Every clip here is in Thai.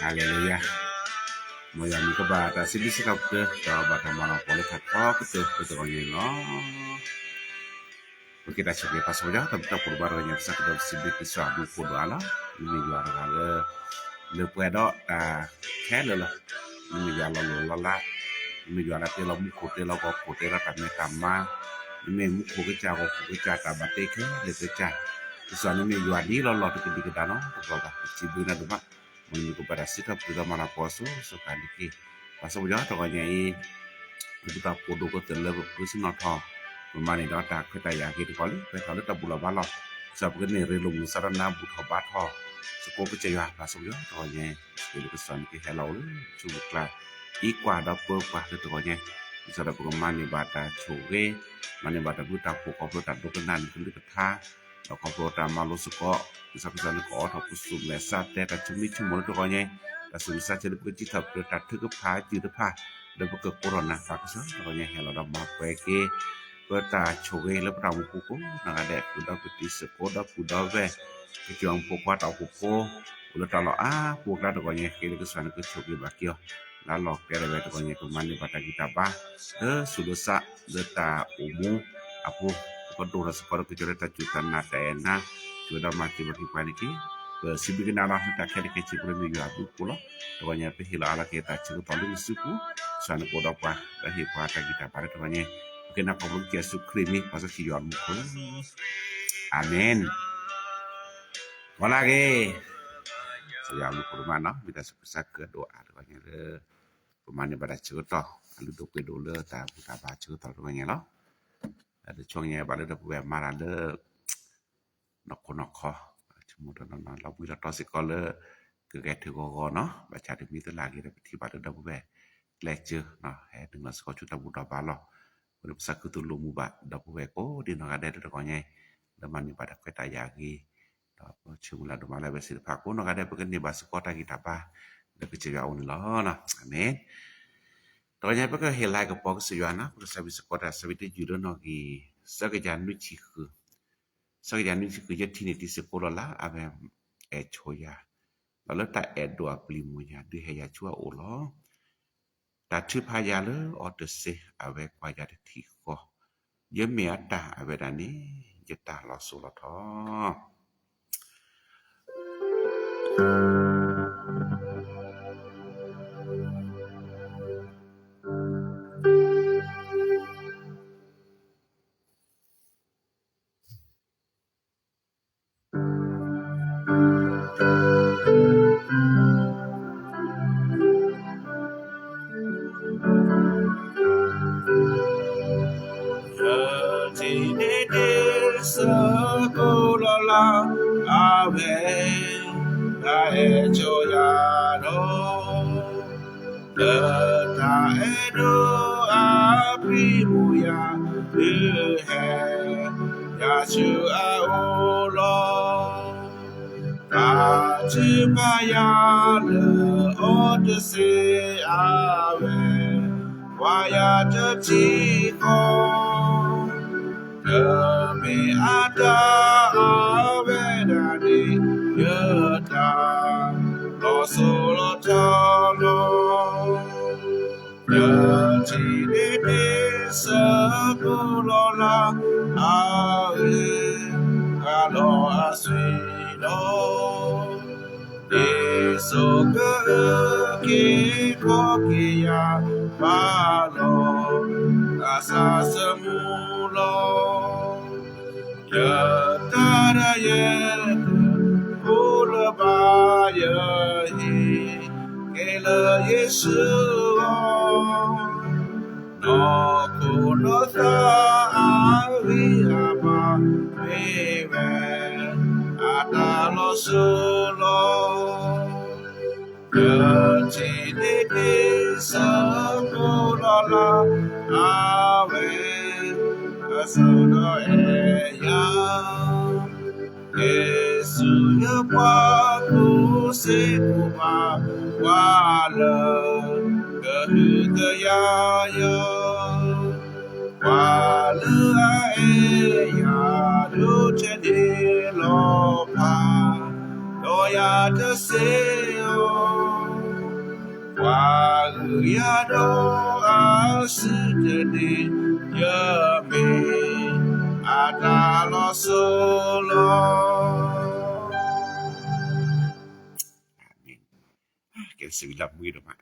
Haleluya. Moya mi ko ba ta sibisi ka pe ta ba ta mana pole ka ko ke to no. Porque ta cheke paso ya ta por barra ya sa ka sibisi sa du ko ala ni ya ra le puedo ke le ni ya lo la ni ya la te lo mu ko te lo ko te ra ta me kama ni mu ko ke cha ko cha ta ba te ke le te cha so ni ya di lo te ke ta no ko ba si bu na ba Muni kepada sikap kita mana poso sekali ki pasal ya to nya I kita podo ko tele pusi na tho mani da ta kita ya ki ko li pe ta ta bula ba lo sab ke ne re lu sarana bu tho ba tho so ko che ya pasal ya to nya ki ko san ki hello chu kla I kwa da po kwa to nya sa da ko mani ba ta chu ge mani ba ta bu ta ko ko ta do kan ku li taเราก็โปรตามมารู้สึกก็สักวันก็ทบสุดและซาแต่ก็ชุมิชุมตัวไงแต่สุดซาจะได้ไปจิตทับตัดทึกพาจืดพาแล้วก็โควิดฝากซะตัวไงให้เราดมาไปเกเปิดตาโชเวแล้วเราบุกนะได้กูได้ไปติสโคดกูได้เวque yo un poco ata poco lo talo pok la to nya ke ke sana ke choki ba kyo la lo ke re to nya to mani bata kita ba sudosa deta umu apu ko do ra ko ke jore ta jutan na ta na sudah mati bagi paniki sibi na la ta ke ke chi pro mi ya bu ko lo to nya pe hila ala ke ta chi to lu suku sana ko da pa da hi pa ta kita ba to nya ke na ko lu ke su krimi pa sa ki yo mu ko amen Wala ke. Saya lu kurmana kita sepesak ke doa doanya le. Pemane pada cerita, lu dope dole ta buta ba cerita doanya lo. Ada chongnya pada da buat marah le. Nok cuma dan la buat ta sekolah ke get go no. Baca di mitu lagi da ti pada da buat lecture no. Dengan sekolah cuta buta ba lo. Pada pesak tu lu mu ba da buat ko di no ada doanya. Damani pada keta yagi. Cuma do mala besi pa ko no kada pe ni bas ko ta kita pa da ke ya un lo na amen to nya pe ke helai ko po se ya na ko sa bi ko ta sa bi te ju do no ki sa ke jan nu chi ku sa ke jan nu chi ku ye ti ni ti se ko la ave e cho ya la ta e do a pli mu ya du he ya chua o lo ta chi pa ya le o de se ave kwa ya de ti ko ye me ta ave da ni ye ta lo so lo tho Asa semulo Sự lập nguy được mà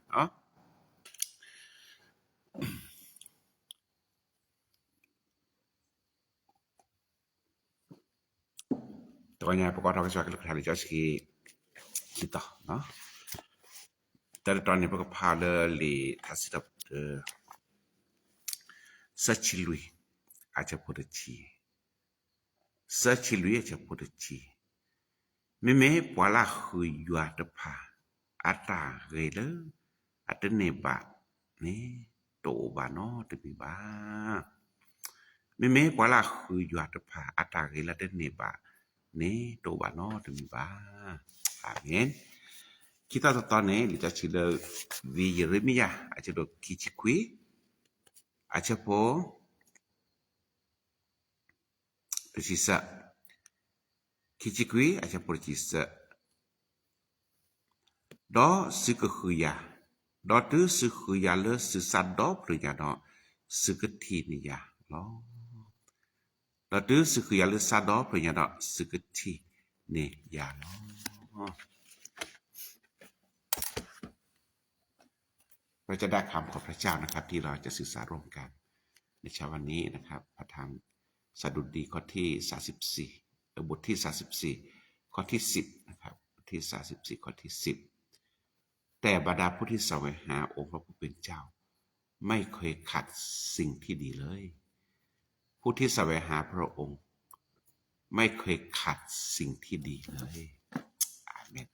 ตัวนี้ประกอบเราก็จะกระจายที่คิดต่อเนาะแต่ตอนนี้ประกอบพาเลยทัศน์สัจลุยอาจจะพูดชีสัจลุยอาจจะพูดชีไม่ปวาละหุยยัดพาอัตาเกลอัตเนบะนี่โตบานอตมีบาไม่ปวาละหุยยัดพาอัตาเกลอัตเนบะนี่โตบานอตมีบาอาเมนkita totone licha chile vi Yeremia acha do kichikui acha po precisa kichikui acha precisa do sikhuya do tu sikhuya le sisan do prunya do sikthi ni ya lo do tu sikhuya le sa do prunya do sikthi ni ya loเราจะได้คำของพระเจ้านะครับที่เราจะศึกษาร่วมกันในเช้าวันนี้นะครับพระธรรมสดุดีข้อที่34บทที่34ข้อที่10นะครับบทที่34ข้อที่10แต่บรรดาผู้ที่แสวงหาองค์พระผู้เป็นเจ้าไม่เคยขัดสิ่งที่ดีเลยผู้ที่แสวงหาพระองค์ไม่เคยขัดสิ่งที่ดีเลยอาเมน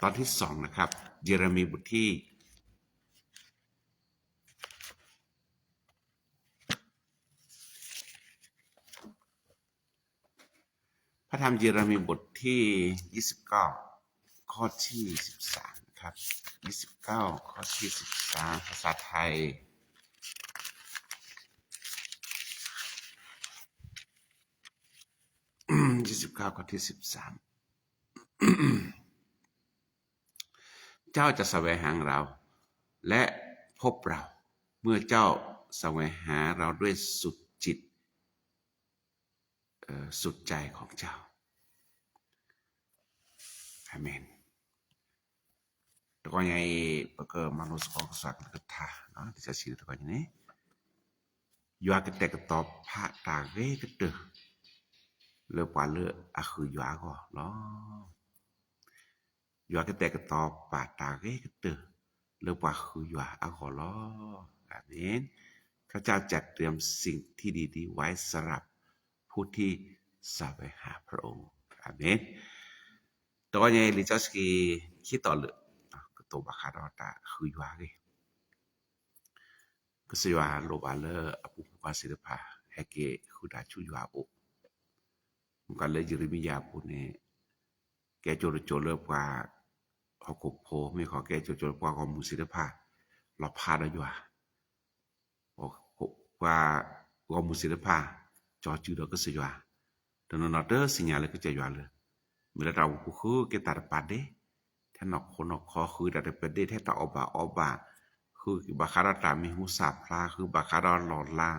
ตอนที่2นะครับเยเรมีบทที่พระธรรมเยเรมีบทที่29ข้อที่13ครับ29ข้อที่13ภาษาไทย29ข้อที่13เจ้าจะแสวงหาเราและพบเราเมื่อเจ้าแสวงหาเราด้วยสุดจิตสุดใจของเจ้าอาเมนตัวใหญ่ปกมานุสของสักกระทาเนาะที่จะชื่อตัวนี้ยากแต่ก็ตอบพระตาเรก็เด้อเลกว่าเลอะคือยาก็เนาะยาก็แต่ก็ตอบปาตาเรก็เด้อเลกว่าคือยาอะก็ล้ออาเมนพระเจ้าจัดเตรียมสิ่งที่ดีๆไว้สำหรับผู้ที่แสวงหาพระองค์อาเมนตัวใหญ่ลิจอสกีคิดต่อเลยก็ตัวบาคาดอตาคือยาเลยก็สิว่าโลบาเลอปุปาศิรภาให้เกคือดาชุยาอกมันก็เลยเยเรมียาพูดนี่แกโจรเลยว่าเขากบโพไม่ขอแกโจรว่าของมุศิรภาเราพาได้อยู่ว่าของมุศิรภาจอจืดก็สิว่าแต่นอเตอร์สิญญาเลยก็จะอยู่เลยเมื่อเราคือเกตาปาเดถ้านอกคนอคอคือดาเปเดแท้ตาอบาคือบาคาราตามีหูสาพลาคือบาคาราลอลา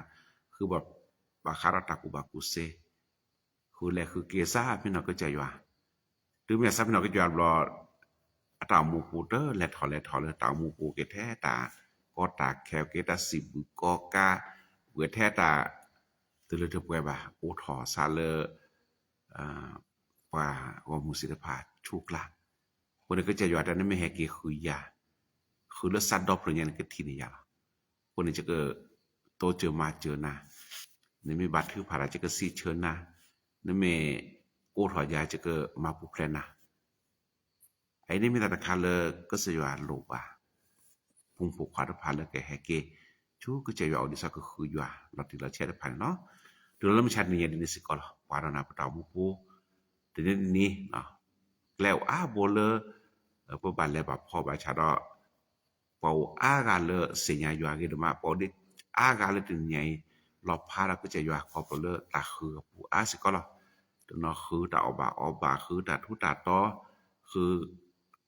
คือแบบบาคาราตากุบากุเซคือแลคือเกซาพี่น้องก็ใจว่าหรือแม่ซับพี่น้องก็จะรอตามูปูเตอร์และถอเลยตามูปูเกแท้ตาก็ตาแควเกตา10ก็กาเวแท้ตา ตเลตะปวยบาโอทอซาเลปาว่ามุสิตภาชุกละคนก็จะอยู่อันนั้นไม่ให้เกคือยาคือละสัตว์ดอกพญานก็ทีนี่ยาคนจะก็โตเจอมาเจอนะนี่มีบัตรถือภาระจะก็ซีเชิญนะนี่มีโอทอยาจะก็มาปุแพลนะไอ้นี่มีธนาคารเลยก็สิอยู่อันโลบาพุงผูกขวาดพาเลยแกให้เกชูก็จะอยู่เอาดิซะก็คืออยู่เราที่เราเช็ดพันเนาะดูแล้วมันชัดนี่นี่สิก็ล่ะว่าเรานะปตามุปูแต่นี่เนาะแล้วบ่เลยบ่บานแล้วบ่พอบาชาดอเปากาเลยสิญาอยู่อากิดมาปอดิกาเลยติญญรอบพาแล้วก็จะอยู่ขอปเลยตาคือปูสิก็ล่ะตเนาะคือตาอบาคือตาทุตาตอคือ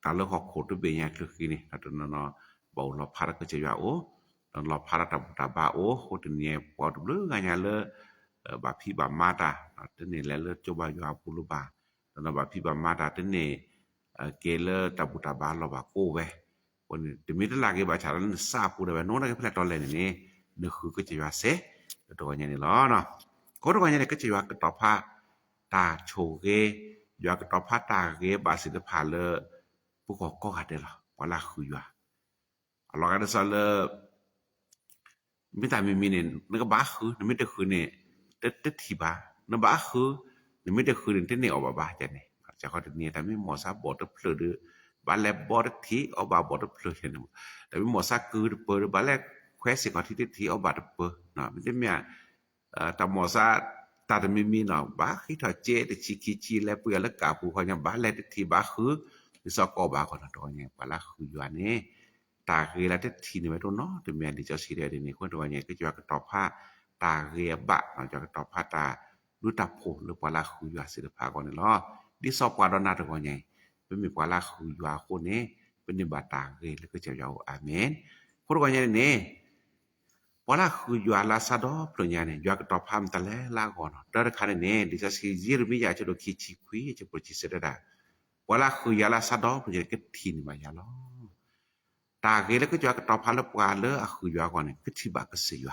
ตาเลขอโคตรเบียคือนี่ตเนาะบ่รอบพาแล้วก็จะอยู่โอ้รอบพาแล้วตาบาโอ้โคตรเนี่ยปอดเรื่องงานเลยบาพี่บามาตาตนี่แลเลยจุบาอยู่อาปุลุบาตนะบาพี่บามาตาตนี่เกเลตาบุตาบาลบาโกเวคนติมิตลาเกบาชาลันซาปูเดบโนนะเกพลตอเลนี่นึกคือก็จะว่าเสตัวเนี่ยนี่ล้อเนาะก็ตัวเนี่ยก็จะว่าก็ตอพาตาโชเกยว่าก็ตอพาตาเกบาสิตพาเลผู้ก็กะเดล่ะว่าละคือว่าอลอกันซะเลมิตามีเนี่ยนึกบาคือมิตคือเนี่ยเตที่บานบาคือมิตคือเนี่ยเนี่ยอบาจังนี่จะเขาเนี่ยแต่มีหมอซาบ่ตะเพลอบาแลบ่ตะทีอบาบ่ตะเพลเนี่ยแต่มีหมอซาคือเปิดบาแลแควสิก็ที่ทีอบาตะเปเนาะมันจะมีตาหมอซาตาตะมีเนาะบาคิทอเจตชิคิแลเปือละกาปูเขายังบาแลทีบาคือสกอบาก็ตอเนี่ยบาละคืออยู่อันนี้ตาเกละตะทีนี่ไว้ตัวเนาะแต่แม่นดิเจ้าสิได้นี่คนตัวเนี่ยก็จะว่าก็ตอบผ้าตาเรียบะเนาะจะตอบผ้าตาดูตาโพหรือปลาคืออยู่ศิลปะก่อนนี่เนาะดิสอบกว่าดอนนาตะก่อนใหญ่เป็นมีปลาคืออยู่คนนี้เป็นนิบาตาเกแล้วก็จะยาวอาเมนคนก่อนใหญ่นี่ปลาคืออยู่ลาซาดอปลญาเนี่ยอยู่ก็ตอบพามตะแลลาก่อนดอคันนี่ดิจะสิยิรมียาจะโดคิชิคุยจะปจิเสดดาปลาคือยาลาซาดอปลญาก็ทีนมายาลอตาเกแล้วก็จะก็ตอบพาลปลาเลอคืออยู่ก่อนนี่ก็ที่บาก็สิอยู่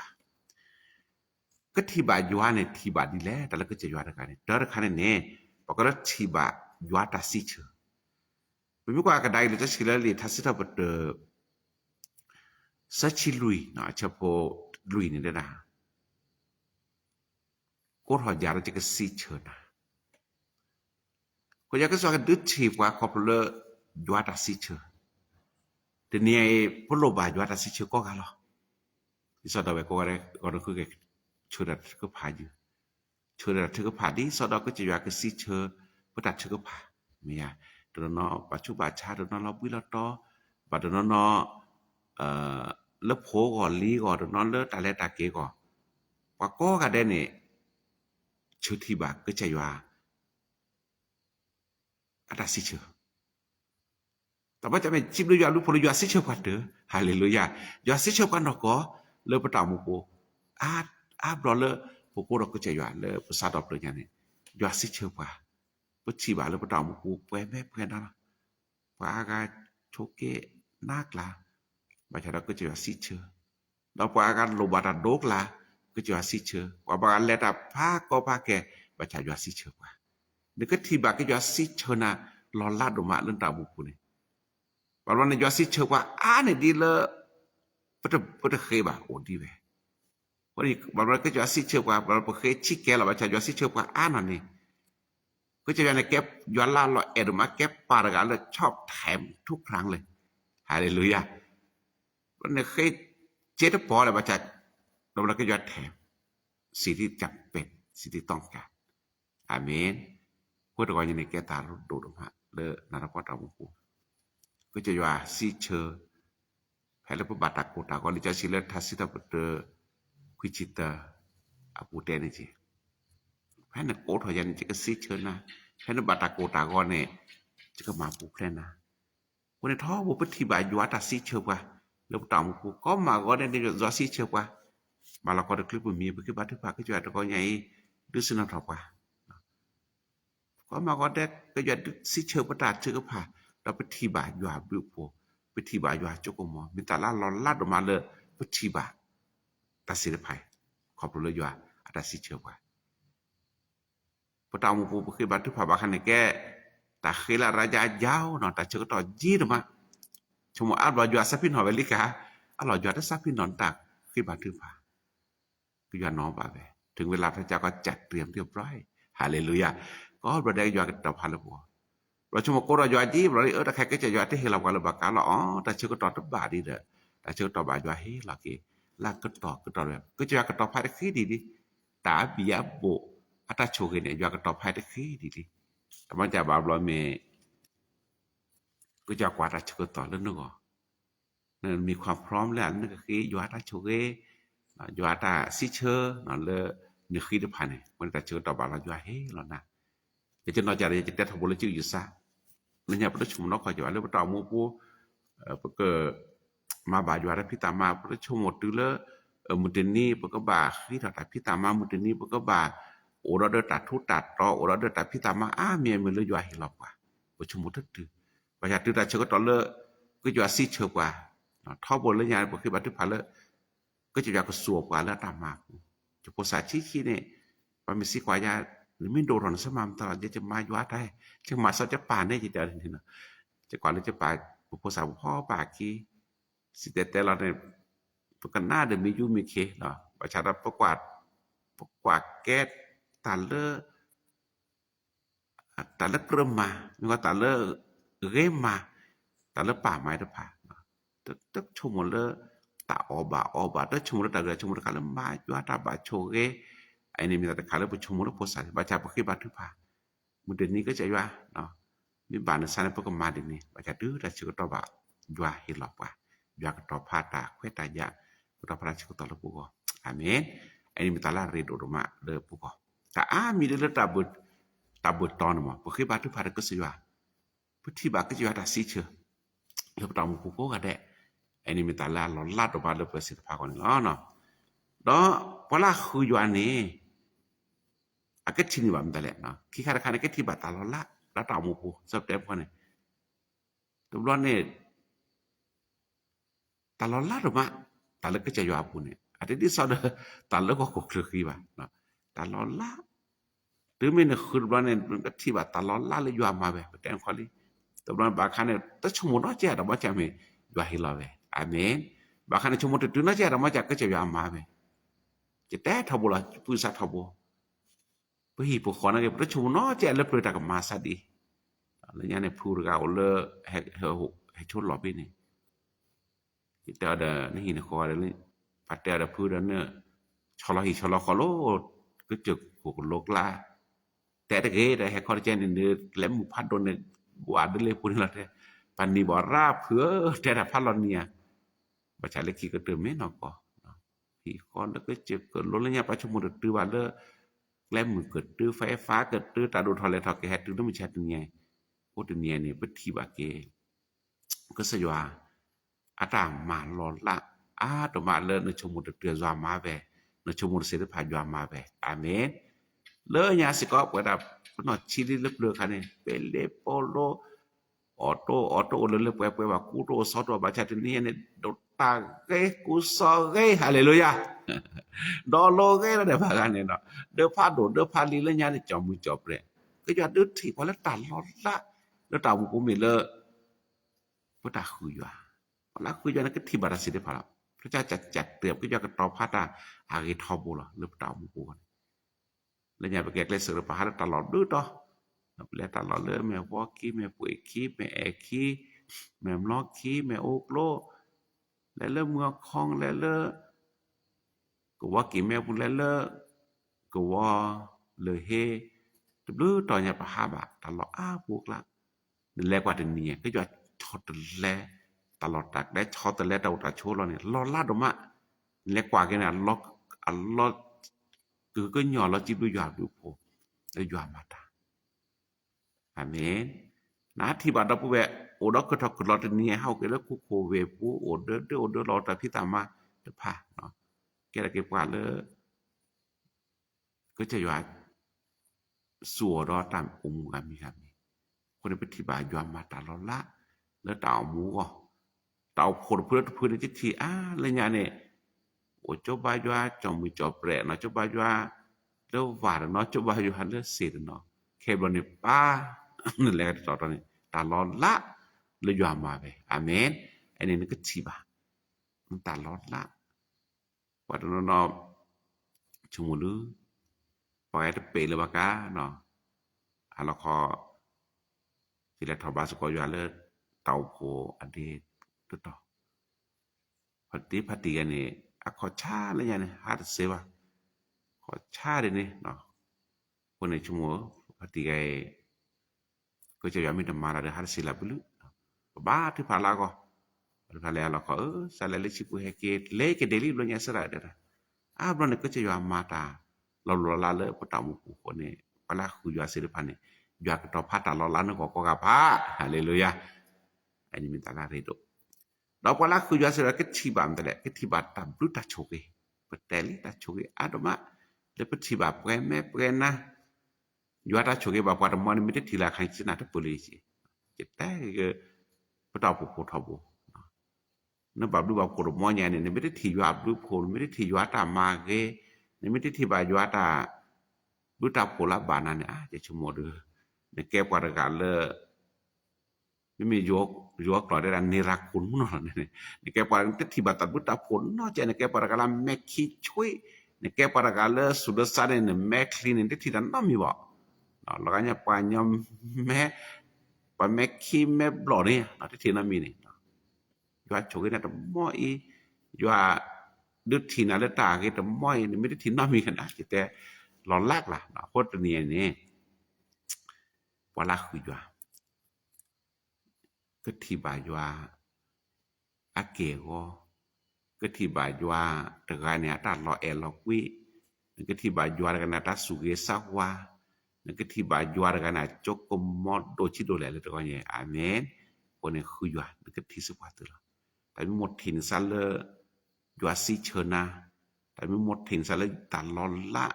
ก็ที่บาอยู่เนี่ยที่บาดีแล้วแต่ละก็จะอยู่กันเนี่ยดอคันนี่ปกติที่บาอยู่ตาสิเชเป็นมีกว่าก็ได้เลยจะสิเลยทัศตบดสัชลุยเนาะเฉพาะลุยนี่ได้นะก็หอยาจะก็สิเชนะก็อยากจะสอนดึกชีว่าคอปเลออยู่ตาสิเชแต่เนี่ยพลบาอยู่ตาสิเชก็กันหรอที่สอดเอาไว้ก็ได้ก็คือแกช่วยดัดก็พาอยู่ช่วยดัดเธอก็พาดีสอดก็จะอยากก็สิเชบ่ตัดเธอก็พาเมียตอนนั้นปัจจุบันชาตอนนั้นเราวิละต่อบัดนั้นแล้วโผก่อนลีก่อนตอนนั้นเลตาแลตาเกก่อนปะก็ก็ได้นี่ชุดที่บาก็จะว่าอาตาสิเชแต่ว่าจะเป็นจิบเลยอยู่พลอยู่สิเชกว่าเด้อฮาเลลูยาอยู่สิเชกว่าเนาะก็เลปตามุโกบรอเลปุโกก็จะว่าเลภาษาดอกเลยเนี่ยอยู่สิเชกว่าปชีบาเลปตามุโกเป้แม่เพื่อนนะปากาโชเกนักละบาชาก็จะว่าสิเชดอกปากาโลบาตาดกละก็จะว่าสิเชว่าบาเลตาพาก็พาแกบาชาว่าสิเชกว่านึกที่บาก็ว่าสิเชนะลอลาดมาเรื่องตามุโกนี่บาวันนี้ว่าสิเชว่าเนี่ยดีเลยปะเคบาโอดีเว้วันนี้บาวันก็จะว่าสิเชว่าบาปะเคชิแกละบาชาว่าสิเชว่านั่นนี่ก็จะในเก็บย้อนล่าเราเอดมาเก็บปารกาเลยชอบแถมทุกครั้งเลยฮาเลลูยาวันนี้เคยเจ็ดปอเลยบาจัดเราก็ย้อนแถมสิ่งที่จำเป็นสิ่งที่ต้องการอาเมนพูดก่อนอย่างในแก่ตาโดดออกมาเลอนารพัฒน์มุกูก็จะว่าสิเชแผ่นพระบาตากตากอลิจาสิเลทัสสิตาปเตควิจิตาอปูเตนิจิแผ่นโกทยันจิกสิเชนะแผ่นบาตากตากอเนี่ยจิกมาปูแพลนะวันนี้ท้อบ่ปฏิบัติอยู่ตาสิเชว่าแล้วตามกูก็มาก็ได้ยอสิเชว่ามาละก็ได้คลิปมีปฏิบัติภาคก็จะก็ใหญ่ดุสนะทว่าก็มาก็ได้ก็จะสิเชปตาเชก็พาเราปฏิบัติอยู่บุโพปฏิบัติอยู่จกมมีตาลาลอลาดออกมาเลยปฏิบัติตัดสินภัยขอบคุณเลยอยู่อาต ta si cheu kwa pata mu pu ke batu pa ba khan ke ta khila raja jao no ta cheu to ji de ma chuma a ba jwa sapin ho velika a lo jwa ta sapin non ta ke batu paคือยานอบ่าไปถึงเวลาพระเจ้าก็จัดเตรียมเรียบร้อยฮาเลลูยาก็บ่ได้ยอกันตอพาละบ่เราชมก็รอยอจีเราตะแค่ก็จะยอที่เฮเราก็ละบากาละอ๋อแต่ชื่อก็ตอตบาดีเด้อแต่ชื่อตอบายอเฮละเกลาก็ตอก็ตอแบบก็จะก็ตอพาได้คือดีตาบิยาโบอัตโชเกเนี่ยยอก็ตอพาได้คือดีแต่มันจะบาบลอเมก็จะกว่าตาชื่อก็ตอแล้วนึกอ๋อนั่นมีความพร้อมแล้วนั่นก็คือยอตาโชเกยอตาซิเชอร์นั่นเลยนี่คือที่ผ่านเนี่ยมันแต่เจอต่อบาลยอเฮแล้วนะจะจะนอกจากจะแต่ทบลชื่ออยู่ซะนั่นเนี่ยประชุมนอกก็จะว่าเรื่องต่อมูปูปกมาบาอยู่อะไรพิตามาประชุมหมดตึเลยมุตนี้ปกบาที่ต่อพิตามามุตนี้ปกบาโอเราเดินตัดทุตัดต่อโอเราเดินตัดพิตามาเมียมันเลยยอเฮหรอกว่าประชุมหมดตึประชาธิปไตยเชื่อต่อเลยก็จะซิเชื่อกว่าท่อบนเลยยาปกบัตรผ่านเลยก็จะอยากก็สัวกว่าแล้วตามมาจะภาษาชี้เนี่ยมันมีสิกว่ายาหรือไม่โดนสมามตลอดจะมาอยู่ได้จังมาซะจะป่านได้จิเดียวนี่นะจะก่อนเลยจะป่าภาษาพ่อป่ากี้สิแต่เราเนี่ยปกหน้าเดิมมีอยู่มีเคเนาะประชารัฐประกวาดแก๊สตาเลอเกรมมามีว่าตาเลอเรมมาตาเลอป่าไม้ตะผาตึกชมเลอตาoba da chumur da chumur kala ma jwa ta ba choge ai ni mi ta kala bu chumur po sa ba cha ba ki ba tu pa mu de niก็จะว่าเนาะมีบานสานปกมาde ni ba cha du da chi ko to ba jwa hi lo pa jwa ko to pa ta kwe ta ya ko to pra chi ko to lo pu ko amen ai ni mi ta la re do ma de pu ko ta mi de le ta bu to no ma po ki ba tu pa ko si wa pu ti ba ko ji wa ta si che le ta mu pu ko ga deอันนี้มีตาลาลอลาดออกมาเลยประสิทธิภาพก่อนเนาะดอพอละคืออยู่อันนี้อาก็ชินว่ามันตะแหละเนาะขี้คาๆก็ที่บาตาลอละแล้วตาหมู่ผู้สับแดบพอนี่ตัวร้อนนี่ตาลอละดอกมาตาเลยก็จะอยู่อาผู้นี่อันนี้สอดตาเลยก็กคือขี้ว่าเนาะตาลอละหรือไม่เนี่ยคือร้อนนี่มันก็ที่บาตาลอละเลยอยู่อามาแบบแต่งขอลีตัวร้อนบาคันเนี่ยตะชั่วโมงเนาะแจ้ดอกบ่แจ้มีอยู่ให้เราเว้amen bahkan cuma tu na ja ma ja ke ja ma be je ta thabo la pu sa thabo pu hi pu khona ke pu no ja le pu ta ka ma sa di la nya ne pu ga o le he chot lo bi ni je ta da ni ne kho le pa ta da pu da ne chola kho lo ke je ko lok la ta de ge da he kho ja ni le mu phat do ne wa de le pu ni la te pan ni bo ra phue ta da phat lo niaประชาเลขีก็เติมแม่นอกพี่คนแล้วก็เจ็บเกิดลดระยะประชุมหมดตื้อว่าเลอแกล้มมือเกิดตื้อไฟฟ้าเกิดตื้อตาดูทอเลยทอแกตื้อต้องมีแชทนี่โอ้ตัวเนี่ยปฏิบัติเกก็สยว่าอาตามมาลอละตัวมาเลอในชมหมดตื้อจวามาแวในชมหมดเสด็จผ่านจวามาแวอาเมนเลอยาสิก็เปิดดับนอชิลิลึกเลือคันนี่เปเลโปโลออโต้เลยเปว่ากูโตซอตัวบาชาตินี่เนี่ยดตาเกกูซอเกฮาเลลูยาดอโลเกแล้วเด้พากันเนี่ยเนาะเด้อพาโดเด้อพาลีแล้วญาติจอมมือจอบเลยก็จะดึกที่พอแล้วตัดลอละแล้วตากูมีเลอบ่ตาคืออยู่ละคืออยู่นั่นก็ที่บาราสิได้พาละพระเจ้าจัดเตรียมก็จะก็ตอพาตาอาเกทอบุล่ะหรือตากูแล้วญาติไปแกเลยเสือพาตลอดดื้อต่อแล้วตลอดเลยแม่วอกี้แม่ป่วยขี้แม่แอขี้แม่มลอกขี้แม่โอกโลแล้วเมืองคองแล้วก็ว่ากี่แม่พุ่นแล้วก็ว่าเลยเฮตื้อต่อเนี่ยปะหาบะตลอดพวกละแล้วกว่าถึงเนี่ยก็จะชอตแลตลอดตักได้ชอตแลดาวตาโชเราเนี่ยลอลาดอมาแล้วกว่ากันน่ะล็อกอัลลอฮ์คือก็ย่อเราจิบดูยาดูโพแล้วยามาตาอาเมนนะที่บาดปูแวโอดก็ทักลอตนี้เฮาก็แล้วกูโคเวปูโอเดอรอตาพี่ตามมาตะพาเนาะแกละเก็บกว่าเลยก็จะว่าสัวรอตามองค์กันมีครับคนปฏิบัติยอมมาตาลอละแล้วเต่าหมูก็เต่าผลเพื่อจิตที่แล้วญาเนี่ยโอจบายว่าจอมมือจอบแปรเนาะจบายว่า แล้วว่าเนาะจะว่าอยู่หันเด้อเสร็จเนาะแค่บ่นี่ป้านั่นแหละตอนนี้ตลอดละเลยอยู่มาไปอาเมนอันนี้ก็สิบามันตลอดละว่าเนาะชุมลือปล่อยให้เปเลยว่ากะเนาะอะละขอสิละทบาสก็อยู่เลยเตาโพอันนี้ตุ๊ดพอดีอันนี้อะขอชาแล้วยังนี่หาเสว่าขอชาเด้นี่เนาะคนในชุมพอดีไอ้ก็จะยามีดมาละเด้หาสิละบุลุบ้าที่พาลาก็พาแล้วก็สาละลิสิปุเฮเกเลเกเดลิโลญะสระเด้บรอนก็จะยามาตาเราลาเลปตามุกุคนนี่ปลาคุยาสิริพันนี่ยากตอพาตาลลานก็กะพาฮาเลลูยาอันนี้มิตาลาเรโดเราปลาคุยาสิริก็ทิบามตะเลก็ทิบาตาบรุตาโชเกปะเตลิตาโชเกอาดมาเลปทิบาเปรเมเปรนะยาตาโชเกบาปาตมอนมิเตทิลาคันสินาตะปุลิสิเจตะก็ปตาปุโพทบนบับดูบับโคดมอญานี่ไม่ได้ที่ยาบดูโพไม่ได้ที่ยาตามาเกนี่ไม่ได้ที่บายาตาดูตาโพละบานาเนี่ยจะชมอดเนี่ยแก้ปารกาลไม่มียกต่อได้นิรักคุณเนาะเนี่ยแก้ปารกาลที่บาตาบุตาผลเนาะจะเนี่ยแก้ปารกาลแม่คิช่วยเนี่ยแก้ปารกาลสุดสารเนี่ยแม่คลีนเนี่ยที่ดันน้ำมีบ่แล้วก็เนี่ยปานยอมแม่ปานแม่คิแม่บลอเนี่ยที่น้ำมีนี่ยาโชกนะตะม้อยยาดึทินาละตาเกตะม้อยนี่ไม่ได้ทิน้ามีขนาดแต่หลอนลากล่ะโคตรเนี่ยนี่ว่าลากคือยาก็ที่บายาอาเกก็ที่บายาตะกาเนี่ยตาลอเอลอกวิก็ที่บายากันนะตาสุเกซาวาก็ที่บายากันนะจกกมอดโดชิโดแลเลยตะกาเนี่ยอาเมนคนเนี่ยคือยาก็ที่สุภาพตัวแต่มีหมดถิ่นซะเลยยาสิเชนาแต่มีหมดถิ่นซะเลยตลอดละ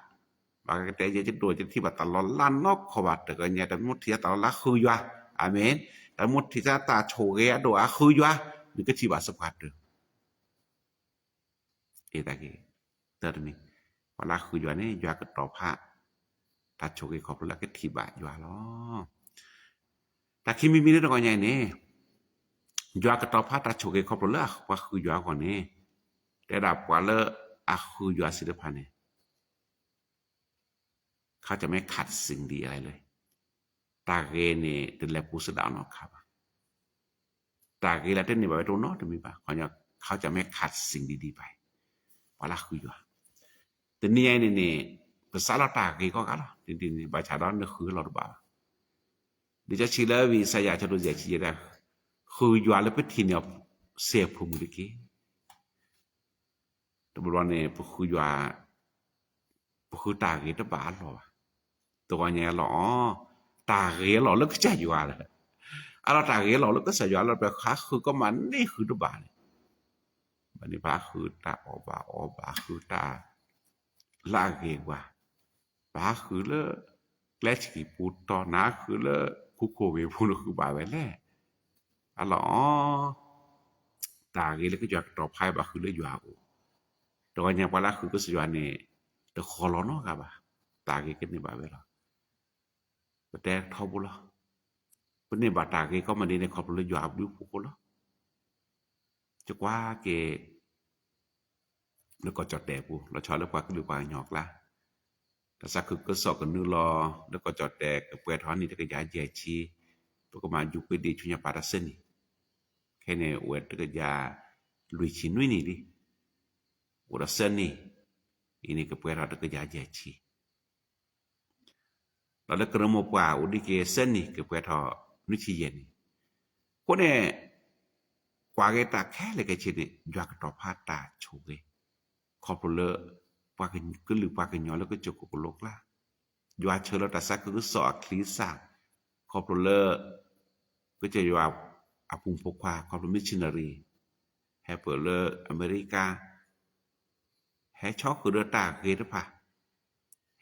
บางแต่จะโดยจะที่ว่าตลอดละนอกขวัดแต่ก็เนี่ยแต่หมดที่ตลอดละคือยาอาเมนแต่หมดที่จะตาโชเกะโดอะคือยานี่ก็ที่ว่าสุภาพเด้อตะกี้เตอร์นี่เวลาคือยานี่ยาก็ต่อพระตาโชเกะขอบแล้วก็ที่บะยาล้อตาคิมีได้ตะก็ใหญ่นี่ยากตอพาตาโชเกครบละว่าคือยาก่อนนี้แต่ดับกว่าละคือยาศิลปะนี่เขาจะไม่ขัดสิ่งดีอะไรเลยตาเกนี่เป็นแลปูสดาวเนาะครับตาเกละเต้นนี่บ่ไปตรงเนาะมีป่ะเขาจะไม่ขัดสิ่งดีๆไปว่าละคือยาแต่นี่ไอ้นี่ภาษาละตาเกก็กันล่ะจริงๆบาชาดอนนี่คือเราบ่าดิจะชิลวิสยาจะรู้จักสิได้คือยาแล้วไปที่เนี่ยเสียภูมิลิกิตบวันเนี่ยคือยาคือตาเกตบาลหรอตัวเนี่ยหรอตาเกหรอแล้วก็ใจยาเลยตาเกหรอแล้วก็สยาแล้วไปค้าคือก็มันนี่คือตบาลบัดนี้พาคือตาอบาคือตาลาเกว่าบาคือเลแกลชกีปูตอนาคือเลคุโคเวพูนคือบาไว้แลตาเกแล้วก็อยากต่อภายบาคือเลยยาโอตอนยังปลาคือก็สยานนี่ตะคอลเนาะครับตาเกกันนี่บาเวลาแต่ทอบุละเพิ่นนี่บาตาเกก็มาในขอบเลยยาดูผู้คนละจักว่าเกแล้วก็จอดแดกปูแล้วชอแล้วกว่าคือว่าหยอกละแต่สักคือก็สอกกันนึรอแล้วก็จอดแดกเปทอนนี่ตะกยาแยชีปกมาอยู่ไปดีชุญญาปาราเซนี่แค่เนี่ยอวดตะกยาลุยชินุยนี่ดิora seni ini ke puera de jaji lalu keremo pa udi ke seni ke puera nu chi yen ko ne kwa ge ta khe le ke chi ni jwa ka to pha ta chu ge kho plo pa ke ku lu pa ke nyo le ko chu ko lok la jwa che lo ta sa ku so kli sa kho plo ko che jwa apung pokwa kho missionary he plo Americaให้ชอบคือเดตาเกตป่ะ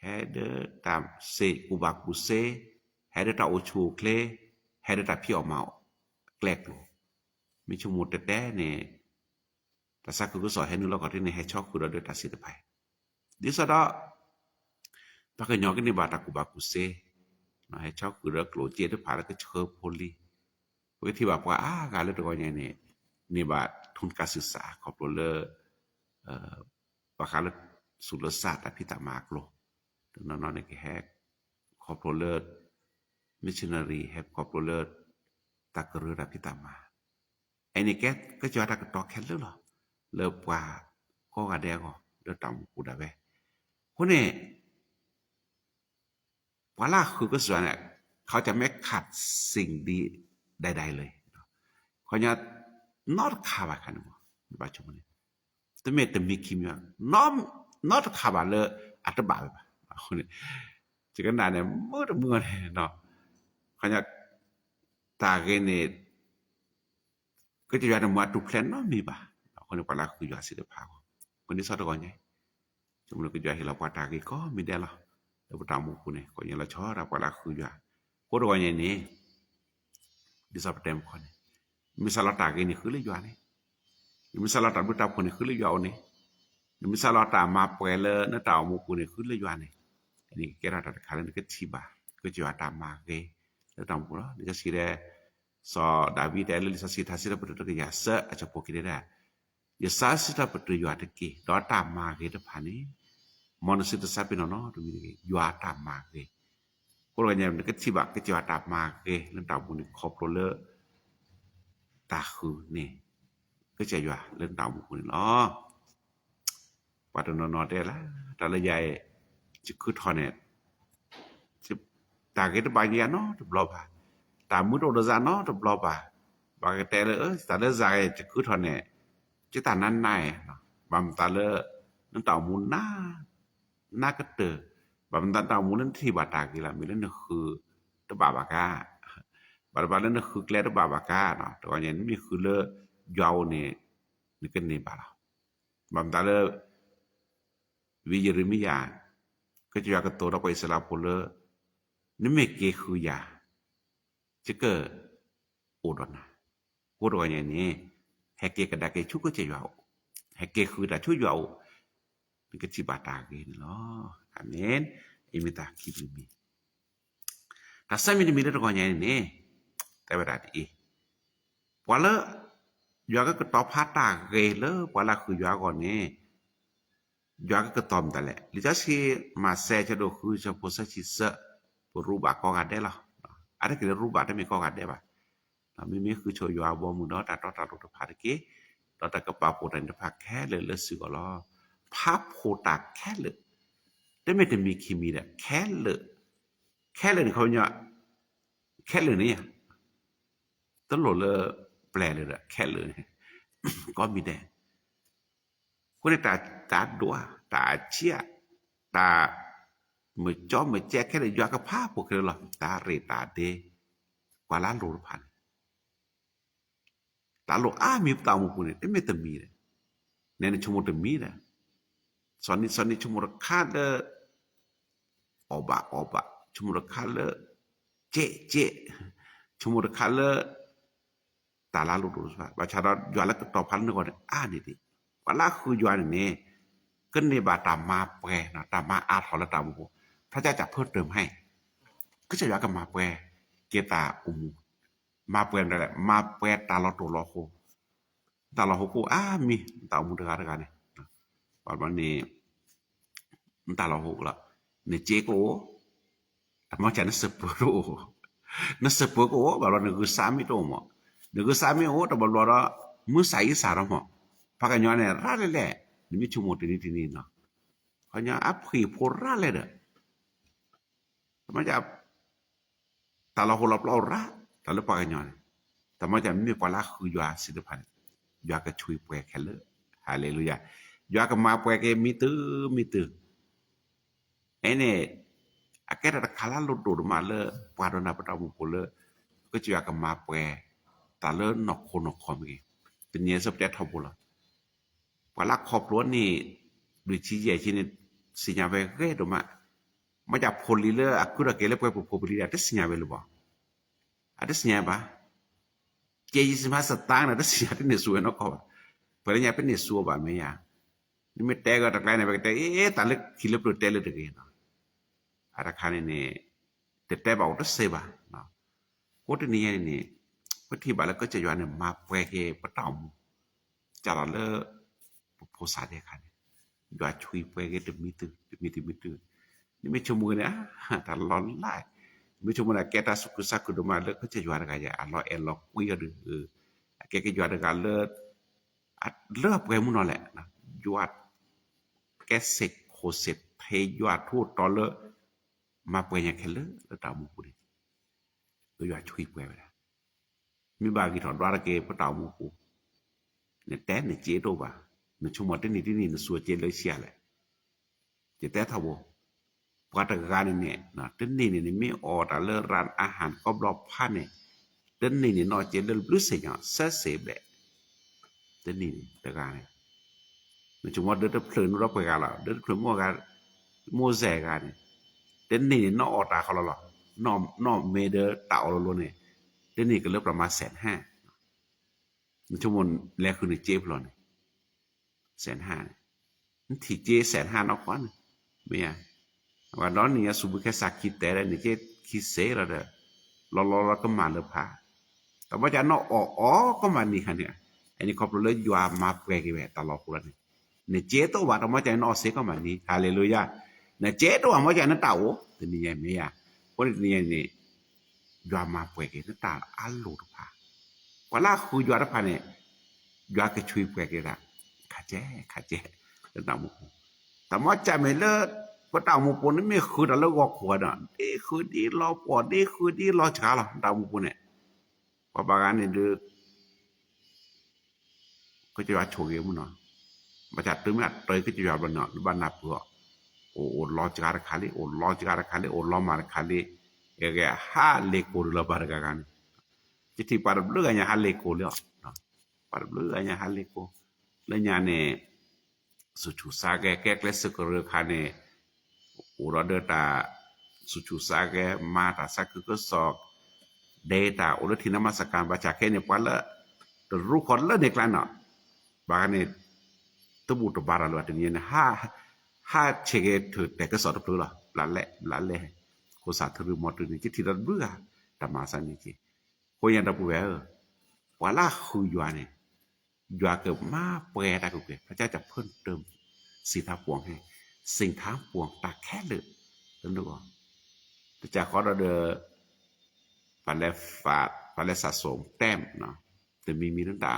ให้เดตามเซกูบักบุเซให้เดตาโอชูเคลให้เดตาพี่ออกมาแกลกดูมีชมูแต่เนี่ยแต่สักคือก็สอนให้นึกแล้วก็ที่นี่ให้ชอบคือเดตาสิทธิ์ไปดิสดา ปะกะยอกันนี่บาตะกุบากุเซนะให้ชอบคือรักโลเจตพาแล้วก็เชอโพลีปกติว่าการเลยตัวอย่างนี้นี่บาทุนการศึกษาครอบครัวเลปะคาลสุรศาสตร์อภิตามากโลนอนๆนี่ก็แฮกครอบครัวเลมิชชันนารีแฮกครอบครัวเลตะกรืออภิตามาไอ้นี่แกก็จะตะกตอแค่เลยเหรอเลกว่าก็กะแดก็เดตามกูได้เว้คนนี้ว่าล่ะคือก็ส่วนเนี่ยเขาจะไม่ขัดสิ่งดีใดๆเลยเขาจะนอดคาบากันบ่บาจุมันแต่เมตมีคิมยนอดคาบาเลยอัตบาไปคนนี้จะกันได้เนี่ยเมื่อเนาะเขาจะตาเกนี่ก็จะอยู่มาทุกแพลนเนาะมีบ่คนนี้ว่าล่ะคืออยู่สิได้พาคนนี้สอดก่อนไงจุมันก็จะให้เราว่าตาเกก็มีได้ล่ะแล้วตามมุกนี่ก็ยังละชอรับว่าล่ะคืออยู่ko do wanya ni di saptem ko ni misalata ge ni khule jwa ni misalata bu ta ko ni khule jwa ni misalata ma pwele na ta mu ko ni khule jwa ni ni ke ra ta khala ni ke thi ba ko jwa ta ma ge la ta mu lo ni ka si de so david de li sa si tha si da pu ke ya sa a cha po ki de da ya sa si ta pu jwa de ke do ta ma ge de pha ni mon si ta sa pi no du ni ge jwa ta ma ge ko lo nyam ke tiba ke jiwa ta ma ke lan ta mu ni khop lo le ta khu ni ke che jwa lan ta mu ni lo pa to no de la ta le yai chi khu tho ne chi ta ke ba ya no to blo ba ta mu do da no to blo ba ke te le ta le za ke chi khu tho ne chi ta nan nai bam ta le lan ta mu na ke teบางตามูนั้นที่บาตากีละมีนั้นคือตะบาบากาบานั้นคือแกลตะบาบากาเนาะแต่ว่าอย่างนี้มีคือเลยาวนี่กันนี่บาละบางตาเลวิเยริมิยาก็จะว่าก็ตัวเราไปอิสลามพลนี่ไม่เกคือยาจะเกิดโอดนะพูดว่าอย่างนี้ให้เกกระดาเกชุก็จะยาวให้เกคือดาชุยาวนี่ก็ที่บาตากีเนาะAmen. Imita kibimi. Tasami ni mira ko nya ni. Ta berarti. Wala yo ka to phata ge le wala khu yo ko ni. Yo ka tom ta le. Li ja si ma se cha do khu cha po sa chi sa po ru ba ko ga de la. Ada ke ru ba ta mi ko ga de ba. Mi khu cho yo bo mu no ta to ta to pha ke. To ta ka pa po ta ni pha khe le su ko lo. Pha po ta khe leแต่ไม่ได้มีคิมีน่ะแค่เลยเขาเนี่ยแค่เลยนี่ตลอดเลยแปลเลยแค่เลยก็มีแต่คนตาดัวตาเชี่ยตามือจ้อมือแจกแค่เลยยากกับผ้าพวกเลยหรอตาเรตาเดกว่าล้านโลพันตาโลมีตาหมู่ปุ่นเนี่ยไม่ต้องมีเลยในชั่วโมงต้องมีนะสอนนี่ชั่วโมงคาดobaชั่วโมงคาดเจชั่วโมงคาดตาลาลุดูซะว่าชาดยอละตอพันนึกว่านี่ดิว่าละคือยอนี่ก็นี่บาตามมาแปรนะตามมาอาทอละตามบ่พระเจ้าจะเพิ่มเติมให้ก็จะยอกันมาแปรเกตามาแปรนั่นแหละมาแปรตาลอตโลโคตาลอโคมีตามุตะกะนี่วันนี้ตาลอโคละนี่เจโกมาจากนัสเปโรนัสเปโกบาลนึกสามีโตมนึกสามีโอตบลอมุสายสารมพากันยอเนี่ยราแลนี่มีชั่วโมงที่นี่เนาะเขาเนี่ยอัพขีโพราเลยเด้อมาจากตาลอโคลบลอระตาลอพากันยอแต่มาจากมีปลาคือยาสิทธิพันธ์ยากระช่วยแปลแค่เลยฮาเลลูยายากมาแปลแกมีตื้อไอ้เนี่ยอาแกตะคาลาลุดมาเลยปาดนาปตามุโพเลก็จะยากมาแปลตาเลนอกคนอกคอมอีเป็นเนี่ยสับแต่ทบละปลาครอบครัวนี่ดูชี้ใหญ่ชี้นี่สิญญาเวเกดมาจากโพลีเลอะกุระเกเลไปโพลีอะตสิญญาเวลบ่อะตสิญญาบ่เจยิสมาสตางนะตสิญญาที่เนี่ยสวยเนาะก็เปรญญาเป็นเนี่ยสัวบ่แม่ยานี่ไม่แต่ก็ตะไกลนะไปแต่ตาเล็กขี้เล็บโดเตเลตะเกเนาะ ara khane ne tete ba ot seba na ko te ni ne pati ba la ko che ywa ne ma pwe ke pataw cha la le po sa de khane ywa chui pwe ke de mitu ni me chumu ne ta lon lai me chumu na ke ta saku do ma le ko che ywa ga ya lo e lo kwi de ke ywa ga le at le pwe mu no le na ywa ke se ko se pe ywa thu to le ma pwe nya ke le ta mu ku ni ko ywa chui pwe ba mi ba ki thon dwa ke pataw mu ku ne te ne che do ba ne chumu te ni ne su che le sia le je te tha boปาตกานเนี่ยนะตึนนี่นี่มีออตาเลร้านอาหารกอบรอบพันเนี่ยตึนนี่นอเจเดลบลุเสียงเสเสบเลยตึนนี่ตะกานเนี่ยจุมว่าเดเพลินรอบไปกันแล้วเดเพลินมัวกันมัวแสกันตึนนี่นออตาเขาแล้วนอเมเดเต่าแล้วเนี่ยตึนนี่ก็เริ่มประมาณ 150,000 จุมวันแรกคือเจพลอน 150,000 นี่ที่เจ 150,000 เอาก่อนเมียว่าดอนนี่สุบแค่สักคิดแต่นี่เจคิดเสแล้วเด้อรอก็มาเลยพาแต่ว่าจะนอก็มานี่ค่ะเนี่ยอันนี้ครอบเลยอยู่มาแปลกแหวตลอดพุ่นนี่เจตัวว่ามาจะนอเสก็มานี่ฮาเลลูยาเนี่ยเจตัวมาจะนตาโอตัวนี้ยังไม่อ่ะคนนี้นี่อยู่มาแปลกนตาอัลโลดพาว่าละคืออยู่พาเนี่ยอยู่ก็ช่วยแปลกละขาเจตามุแต่ว่าจะไม่เลิศก็ตามุปนนี่ไม่คือดาลกอกหัวน่ะนี่คือดีรอปอนี่คือดีรอชาล่ะตามุปนเนี่ยพอบางอันนี่ดูก็จะว่าโชเกมุนมาจัดตึมอ่ะเตยก็จะว่าบ่เนาะบ้านนับก็โอ้รอจากคาลิโอ้รอจากคาลิโอ้รอมาคาลิเอเกฮาเลโกละบารกะกันจิติปารบละญะฮาเลโกเลยเนาะปารบละญะฮาเลโกละญะเนี่ยสุชุสาแกแกเลสกเรคาเนี่ยora data sucu sage mata sakku sok data ora thina masakan baca ke ne pala ru khon la ne klana ba ne tubu to bara lo tin ne ha chege thu te ka so to la la le ko sa thru mo tu ni chi thi da bu ga ta ma sa ni chi ko yan da bu we wala khu ywa ne ywa ke ma pwe ta ku ke พระเจ้าจะเพิ่มเติมสิทธาปวงให้สิ่งทั้งปวงตาแค่เลยตั้งดูก่อนจะขอเราเดอปันเลฝาดปันเลสะสมแต้มเนาะแต่มีตั้งตา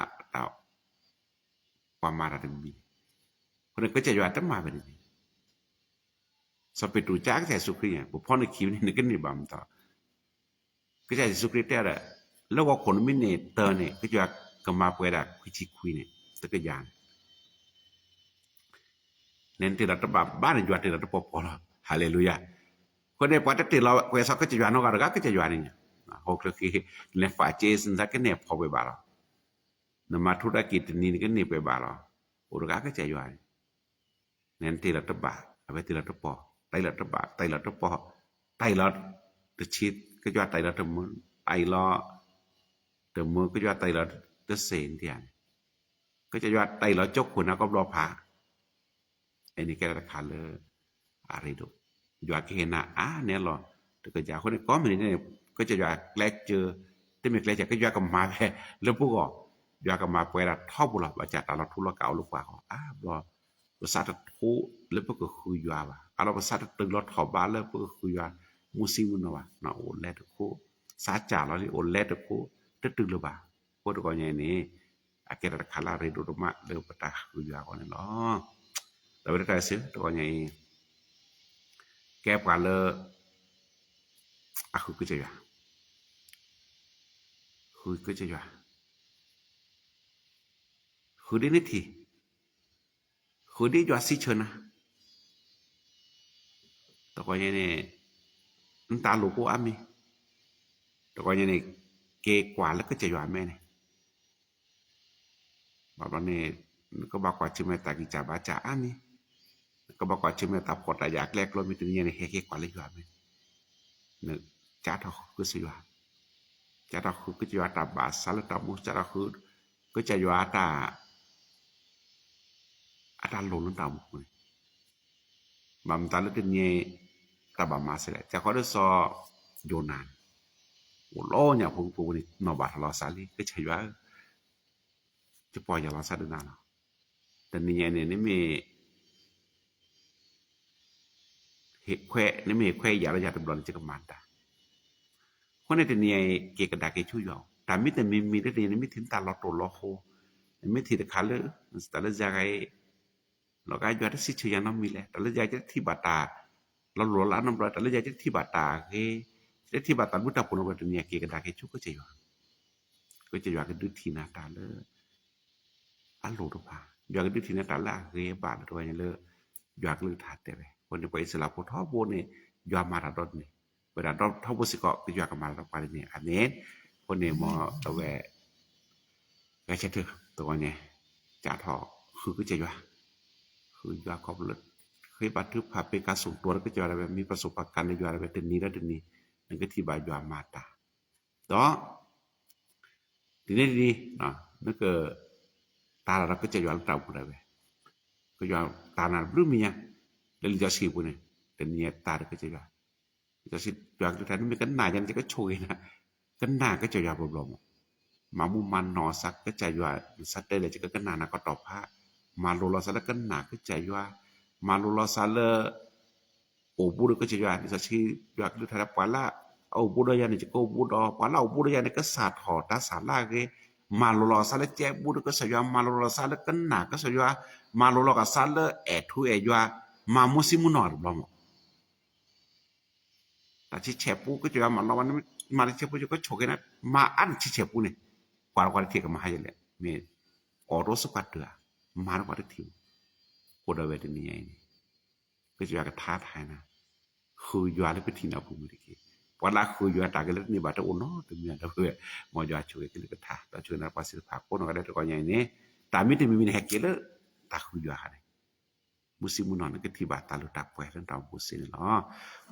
ความมาระดับมีคนนึงก็จะอยู่อัตมาแบบนี้สเปตูจากใจสุครีเนี่ยพอในคิวนี่ก็นี่บำต่อก็ใจสุครีแต่ละแล้วว่าคนไม่เนี่ยเตอร์เนี่ยก็จะกมาเปิดคุยชิคุยเนี่ยตะกยานnanti la taba bana jwa te la to popolo haleluya ko ne pata te la ko sa ko ti jwa no ga ke ti jwa ni ho kro ki ne fa che sin sa ke ne pho be ba la na ma thu da ki ti ni ke ne be ba la o ga ke ti jwa ni nanti la taba ave ti la to po tai la taba tai la to po tai la te chit ke jwa tai la to mu tai la te mu ke jwa tai la te sen tian ke ti jwa tai la chok ko na ko lo phaอันนี้แกราคาเลยอะไรดูอยู่ที่เห็นนะเนี่ยหรอแต่ก็จะคนนี้ก็ไม่ได้ก็จะอยู่แกล้เจอที่ไม่แกล้จะก็อยู่กับมาแพ้แล้วพวกก็อยู่กับมาเปิดท่อบุหรี่ว่าจะตลอดทุลเก่าลูกว่าบอภาษาทุแล้วพวกก็คุยอยู่ว่าเราภาษาตึงรถขอบบ้านแล้วพวกก็คุยว่ามูซิมุนว่าเนาะโอเลตคุสาจ่าเราที่โอเลตคุตึงหรือเปล่าพวกก็อย่างนี้อาเกราคาลาเรดูดมาเดือปตาคุยว่าคนนี้เนาะแต่ว่าได้สิตัวใหญ่แก้ปัญหาคือก็จะอยู่คือได้นิดทีคือได้อยู่สิเชนะตัวใหญ่เนี่ยน้ำตาลูกก็อามีตัวใหญ่เนี่ยเกกว่าแล้วก็จะอยู่แม่เนี่ยแบบนี้ก็บอกว่าชิมตากิจาบาจาอามีก็บอกว่าชิมตาพอดอยากแลกรถมีตัวนี้เนี่ยเฮกว่าเลยอยู่มั้ยนึกจ้าทอคือสิว่าจ้าทอคือก็จะว่าตาบาสาลตามุจ้าทอคือก็จะว่าตาอาตาลงตามุบำตาลตัวนี้ ตาบามาเสร็จจะเขาได้ซอโยนานโอ้ล้อเนี่ยผมปูนี่นอบาทลอซาลีก็ใช่ว่าจะปล่อยอย่าลอซาดูนานแต่เนี่ยนี่มีเหตุแควนี่มีแควอย่าระยะตำรวจจะกำมันตาคนในแต่เนี่ยเกี่ยกระดาษเกี่ยช่วยเอาแต่ไม่แต่มีได้เนี่ยไม่ถึงตาลอโตลอโคไม่ถึงแต่ขาเลยแต่ละจะไงเราก็จะได้สิช่วยน้องมีแหละแต่ละจะที่บาตาเราหลวล้านน้ำร้อยแต่ละจะที่บาตาเฮ้จะที่บาตาบุตรคนเราแต่เนี่ยเกี่ยกระดาษเกี่ยช่วยก็จะอยู่กันดูทีนาตาเลยอันโหลดผ่าอยากดูทีนาตาละเฮ้บาตตัวนี้เลยอยากลืมถัดแต่ไปคนที่ไปอิสระพุทธโบเนี่ยยอมมาระดดเนี่ยเวลาเราท่าบุษกะก็อยากมาระดดเนี่ยอันนี้คนเนี่ยมอตัวแกเช็ดเถอะตัวเนี่ยจ่าทอคือก็จะอยู่คือยาขอบเลือดเคยบันทึกภาพเป็นการส่งตัวแล้วก็จะอะไรแบบมีประสบการณ์ในยาอะไรแบบเดือนนี้แล้วเดือนนี้นั่นก็ที่บายามาตาต่อทีนี้นะนั่นก็ตาเราก็จะยาเราอะไรแบบก็ยาตาหนาบรู้มีอ่ะแล้วจะสิบุเนี่ยแต่เนี่ยตาเราก็จะยาจะสิยาทุกท่านไม่กันหนายันจะก็ช่วยนะกันหนาก็จะยาบลมมามุมันหนอสักก็ใจยาสักได้เลยจะก็กันหนาก็ตอบพระมาโลลาซาลกันหนาก็ใจว่ามาโลลาซาลโอบูดก็จะยานี่จะชื่อยาคือทาราปาละเอาบูดยานี่จะก็บูดอปาละเอาบูดยานี่ก็สาดหอตาสาลาเกมาโลลาซาลแจบูดก็สยามาโลลาซาลกันหนาก็สยามาโลลาซาลทุเอยามามุสิมุนอร์บลอมแต่ที่เชปูก็จะยามาลวันมาที่เชปูก็โชกนะมาอันที่เชปูเนี่ยกว่าที่กับมาให้เลยมีออโรสกัดเดือมาแล้วกว่าที่ทิวโคดาเวทนี่ไงนี่ก็จะอยากท้าทายนะคือยาเลยไปที่นาภูมิที่วันละคือยาตากกันแล้วนี่บาดโอ้โนถึงเนี่ยเราเพื่อมอยาช่วยกันเลยก็ท้าเราช่วยนักภาษาภาคคนก็ได้ตัวใหญ่เนี่ยแต่ไม่ได้มีแฮกเกอร์ตาคือยาเนี่ยมุสิมุนอนก็ที่บาตาลุตักไปทั้งเรามุสิเนาะ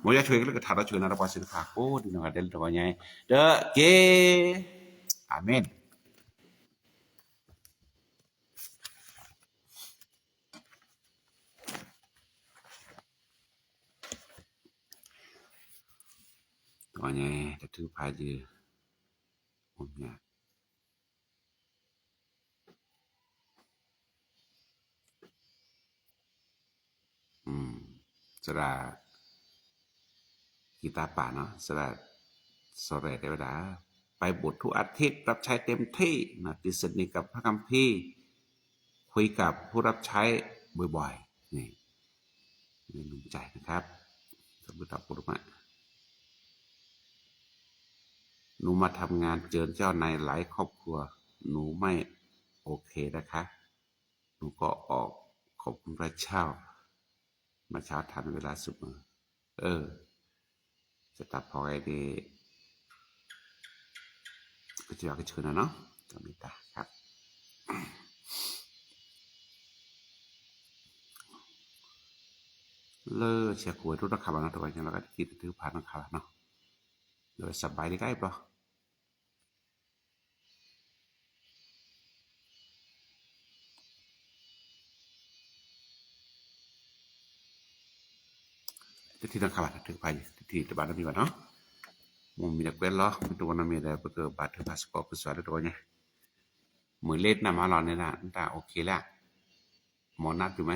มอยาช่วยกันเลยก็ท้าเราช่วยนักภาษาภาคโอ้ดีนะก็ได้ตัวใหญ่เด้อเกอาเมนตัวใหญ่จะถือพายดีผมเนี่ยสระกีตาร์ป่าเนาะสระสระเทวดาไปบททุกอาทิตย์รับใช้เต็มที่นะติดสนิทกับพระคัมภีร์คุยกับผู้รับใช้บ่อยๆนี่หนุนใจนะครับสมบูรณ์ปุรุมะหนูมาทำงานเจอเจ้านายหลายครอบครัวหนูไม่โอเคนะคะหนูก็ออกขอบคุณพระเจ้ามาเช้าทันเวลาเสมอจะตัดพอไอ้ดีก็จะอยากจะเชิญนะเนาะตอนนี้ตาครับเลิกเชียร์ขวยทุกนักข่าวนะตัวอย่างเราก็คิดถือผ่านนักข่าวเนาะโดยสบายดีใกล้ปะที่นักข่าวถือไปที่ตะบ้านมีบ้านเนาะมุมมีนักเวทล้อมีตัวนั้นมีอะไรเปิดบัตรพาสปอร์ตกุศลตัวเนี้ยมือเล็ดนะมาหลอนนี่นะตาโอเคแล้วหมอนัดอยู่ไหม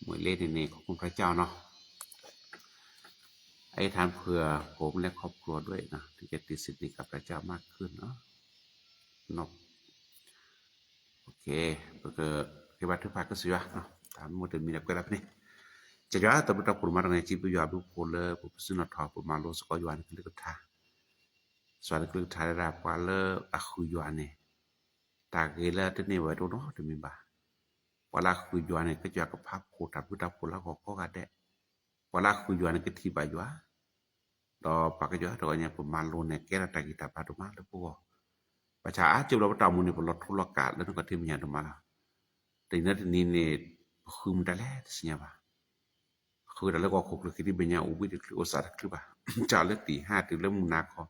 มือเล็ดนี่ขอบคุณพระเจ้าเนาะไอ้ทานเผื่อผมและครอบครัวด้วยนะที่จะติดสิทธิ์กับพระเจ้ามากขึ้นเนาะนกโอเคเปิดที่บัตรพาก็สวยเนาะตามมือเดิมมีนักเวทนี่จะย้อนแต่บุตรผู้มาในจีบยาบุคคลเลยผู้สุนทรผู้มาโลสกอยวันคือเลือกท่าส่วนคือท่าได้กว่าเลิกตะคุยวันเนี่ยตาเกลือที่นี่ไว้ตรงนั้นจะมีบ่าเวลาคุยวันเนี่ยก็จะกับพับโคตรบุตรผู้ละก็กันได้เวลาคุยวันเนี่ยก็ที่บ่ายวะต่อปากก็ย้อนตัวเนี่ยผู้มาโลเนี่ยแก่ละตากิตาปาตุมาแล้วพวกประชาอาจีบเราประจำมือเนี่ยผู้ลดทุลกาแล้วนึกว่าที่มีอย่างตรงมาแล้วแต่นี่เนี่ยคือมันได้แล้วสิเนี่ยบ่าคือแล้วก็ขบเลยที่เป็นอย่างอุบิเหตุอุตสาหกรรมป่ะจ่าเลือดตีห้าถึงเริ่มมุนาคอ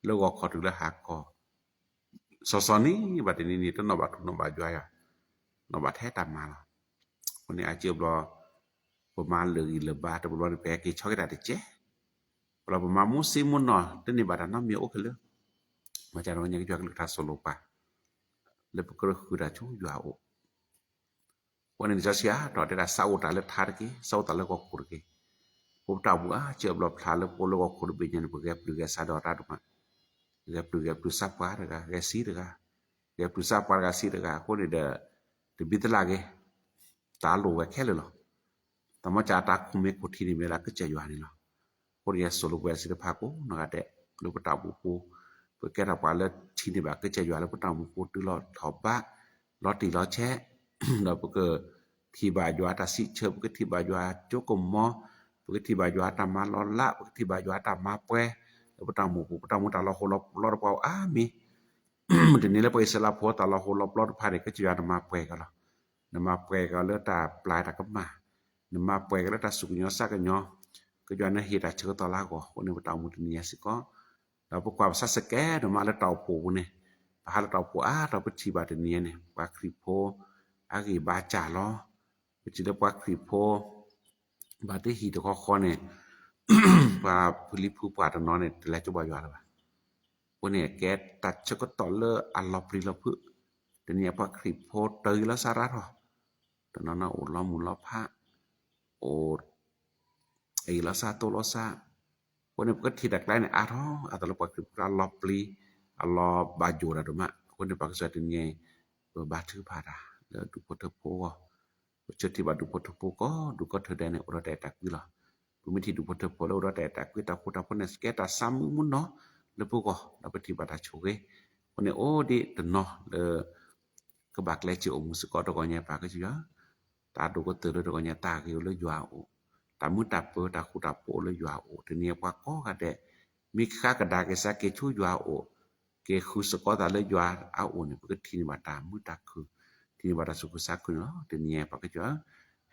แล้วก็ขอถึงเลือดหักคอสอนี่บัดนี้ต้องนบัดย้อยอ่ะนบัดแท้ตามมาละคนนี้อาเจียบรอ ประมาณle ba ta bulan pe ke chok da de che pala ba mu si mun no de ni ba da no mi o ke le ma ja no nya ke jwa ke ta solo pa le pe ko ku da chu jwa oวันนี้จะเสียตอนที่เราเศร้าตาเลือดทาร์กี้เศร้าตาเลือดก็ขุดกี้ผมตาบัวเจ็บหลบทาเลือดโปลก็ขุดไปยันบุกแกปลุกแกสาดอราดุมาแกปลุกแกปลุกซับปาร์กแกซีร์กแกปลุกซับปาร์กซีร์กคนนี้เดบิดลาเกตาโลกแค่เลยหรอแต่มาจากตาคุมเมฆที่นี่เวลาก็จะอยู่อันนี้หรอคนนี้สรุปว่าสิริภาโกนักเดะลูกตาบุกเพื่อแกรับว่าเลือดที่นี่แบบก็จะอยู่แล้วก็ตาบุกตื้อหลอดถอบบ้าหลอดตีหลอดแช่เราก็ที่บายาตาสิเชบก็ที่บายาโจกมอก็ที่บายาตามาลอละก็ที่บายาตามาเปแล้วตาหมู่ตาลอโหลบลอดเปล่ามีทีนี้แล้วไปสลับพอตาลอโหลบลอดพาได้ก็จะยามาเปกันล่ะนมาเปก็เลือตาปลายตาก็มานมาเปก็แล้วตาสุกญอซักญอก็ยานเฮตาเชตอลาก็คนนี้ตาหมู่ทีนี้สิก็เราประกอบซัสแกนมาแล้วตาโผนี่พาแล้วตาโผเราไปที่บาดนี้เนี่ยปาคริโพอากิบาจาลอจิตปาคริโพบาดฮีตะคอเนี่ยปาพลิพูปาตนอเนี่ยแล้วจะบ่อยู่ล่ะวันนี้แกตัดชะก็ตอเลอัลลอปริลพึตเนี่ยปาคริโพเตยละสาระหรอตนนะโอลอมุลพะโอไอละซาโตลอซาวันนี้ก็ที่ดักได้เนี่ยอาท้ออัตลปาคริโพอัลลอปริอัลลอบาจูระดมะคนที่ปากษาตเนี่ยบาถือพาดาดูพทโพจะที่ว่าดูพทโพก็ดูก็เธอได้ในอุรแดตักวิล่ะดูมิที่ดูพทโพแล้วอุรแดตักวิตาโคตาคนเนี่ยแกตาซ้ำมุนเนาะแล้วพวกก็เราปฏิบัติโชเกคนเนี่ยโอ้ดิตเนาะก็บักแลจิอมุสก็ตะกอเนี่ยปากก็สิยะตาดูก็เตอตะกอเนี่ยตาก็เลยยัวโอตามุตาเปตาคูตาโปเลยยัวโอทีนี้ว่าก็กะได้มีค่ากระดาษก็สักเกชูยัวโอเกคือสก็ตาเลยยัวเอาโอนี่ก็ทีนี่มาตามุตาคือที่บาราสุขสักเนาะทีนี้ปากจ้ะ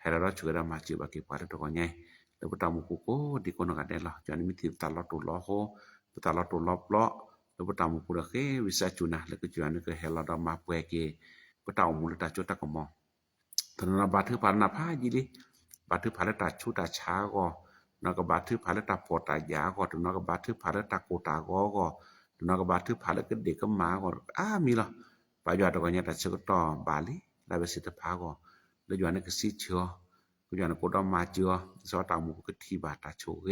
ให้เราช่วยเรามาจิบกิปาร์ตก็ไงแล้วปตามุกุโกดิโกนกันได้ล่ะจันมิติตาลอตุลอโหตาลอตุลอปลอแล้วปตามุกุระเควิสาจุนะแล้วก็จันก็ให้เรามาเปเกปตามุลตาจุตะกมอตนะบาถือพานะพายิลิบาถือพาละตาชุตาชาก็นกบาถือพาละตาปอตายาก็นกบาถือพาละตาโกตาก็นกบาถือพาละก็เด็กก็มาก็มีล่ะปายอตก็เนี่ยตาชก็ต่อบาลีลาเบสิตพาก็แล้วอยู่อันนั้นก็สิเชอก็อยู่อันนั้นก็ดอมาเจอสอตาหมู่ก็ที่บาตาโชเก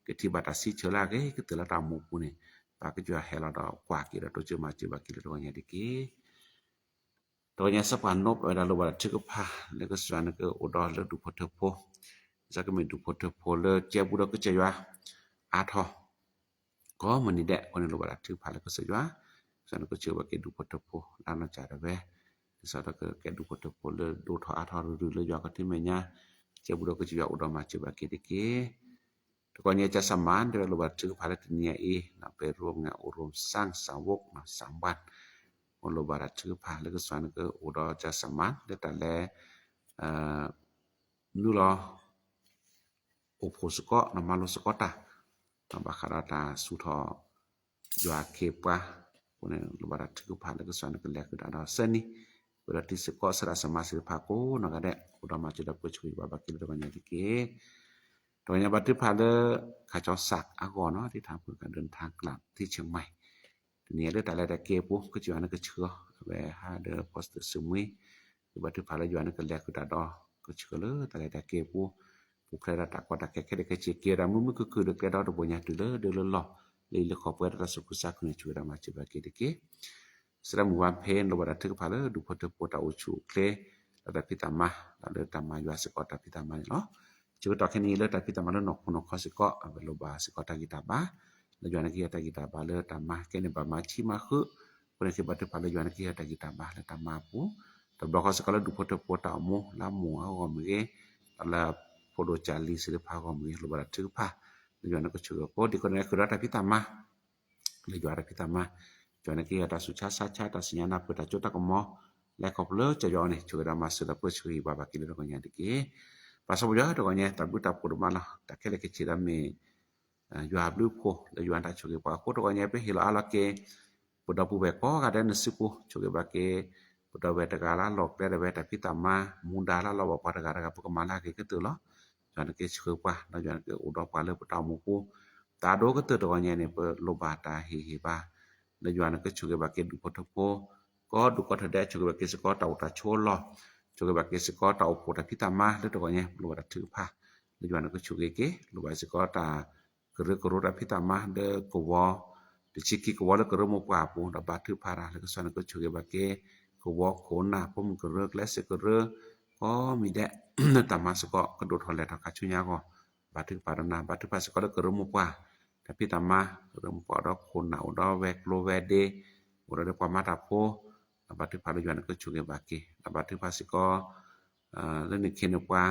ก็ที่บาตาสิเชอลาเกก็ตละตาหมู่กูนี่ปาก็อยู่ให้เราดอกว่ากิระตัวเจอมาเจอบากิระตัวเนี่ยดิเกตัวเนี่ยสัพพานบเวลาเราบาชึกพาแล้วก็สวนก็อุดรแล้วดูพทโพจะก็มีดูพทโพแล้วเจ็บบุดก็จะว่าอาทอก็มันนี่แดะคนเราบาชึกพาแล้วก็สิว่าสวนก็เจอว่าเกดูพทโพลานจาระเวsara ke du kote pole do tho atha ru le ya ka ti me nya che bu do ke ya uda ma che ba ke de ke to ko nya cha saman de lo ba chu pha le ti nya e na pe rom nga urum sang sawok na sambat on lo ba ra chu pha le ke swan ke uda cha saman de ta le nu lo o pho su ko na ma lo su ko ta ta ba khara ta su tho ya ke pa ko ne lo ba ra chu pha le ke swan ke le ke da sa ni berarti sekok serasa masih paku nak ada udah macam dah percui babak kita banyak dikit ตัวนี้บัดที่พาเด้อข้าเจ้าสักอากอเนาะที่ทางเพื่อการเดินทางกลับที่เชียงใหม่ทีนี้เด้อแต่ละแต่เก็บปุ๊ก็สิว่านั่นก็เชื่อแวหาเด้อโพสต์ซึมุยบัดที่พาแล้วอยู่นั่นก็แลกคือตาดอก็เชื่อเลยแต่ละแต่เก็บปุ๊ผู้ใครระดับกว่าตะแค่ได้แค่เจเกียร์มึงคือเด้อแกดอบ่ยากเด้อลอเลยขอเปิดรัสกุสักนี่ช่วยเรามาจิบาเกดิเกSeram wan pen lo baratik pala du poto pota uchu kle ada pitama ada tama yu asikota pitama no chu ta khini le ta pitama no no khosiko lo ba sikota kitaba la yu anaki ta kitaba le tama kene ba ma chi ma khu pone ke batu pala yu anaki ta kitaba le tama pu to ba khosiko du poto pota mo la mo a me ala podo chali sile pha ko me lo baratik pha le yu anako chu ko di ko ne ko ta pitama le yu ara pitama cho nên khi ta sucha sacha ta sinyana pu ta chota ko mo la ko le cho yo ni chu da ma su da pu chui ba ba ki le ko nya de ki pa so yo to ko nya ta bu ta pu ma la ta ke le ke chi da me yo ha blu ko le yo ta chu ke pa ko to ko nya pe hi la ala ke pu da pu be ko ga da ne su ko chu ke ba ke pu da we ta ga la lok da we ta pi ta ma mu da la lo ba pa da ga pu ko ma la ke ke tu lo Jangan ke cheupa na jangan ke udah pale peta muku ta do ke te to nya ne pe loba ta hi ba na jangan ke chuge ba ke du ko po ko du ko ta de chuge ba ke se ko ta ta cholo chuge ba ke se ko ta po ta pitama le to nya loba ta thu pa na jangan ke chuge ke loba se ko ta ke ro ta pitama de ko wo de chiki ko wo le ke ro mo pa pu da ba thu pa ra le ke so na ke chuge ba ke ko wo ko na pom ke ro le se ke roก็มีแดะ ตามาสก็กระโดดทอแลทาคาชุญาก็บาถึงปารณาบาถึงปาสก็ได้กระมุกว่าแต่พี่ตามาเริ่มปอดอกคนหนาวดอแวกโลแวเดบ่ได้ความมาตาโพบาถึงปารยานก็ชุเกบาเกบาถึงปาสก็เรื่องนี้เคนกว่า